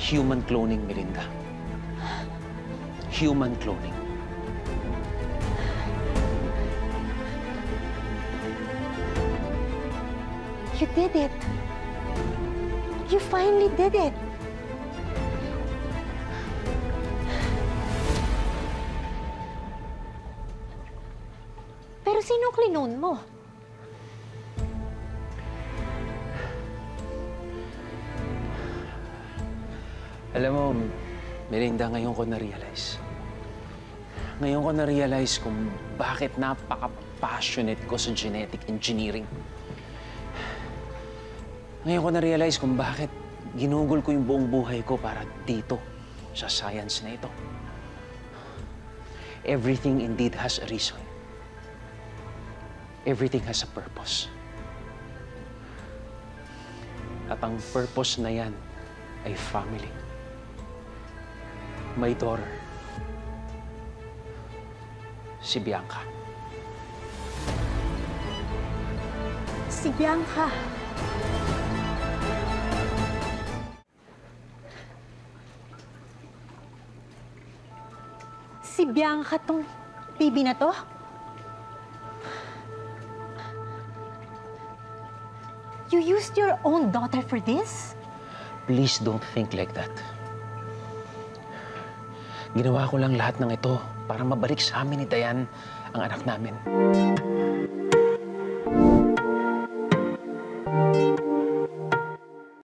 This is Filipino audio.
Human cloning, Melinda. Human cloning. You did it. You finally did it. Pero sino klinone mo? Alam mo, Melinda, ngayon ko na-realize. Ngayon ko na-realize kung bakit napaka-passionate ko sa genetic engineering. Ngayon ko na-realize kung bakit ginugol ko yung buong buhay ko para dito, sa science na ito. Everything indeed has a reason. Everything has a purpose. At ang purpose na yan ay family. My daughter, si Bianca. Si Bianca. Si Bianca tong baby na to? You used your own daughter for this? Please don't think like that. Ginawa ko lang lahat ng ito para mabalik sa amin ni Dayan ang anak namin.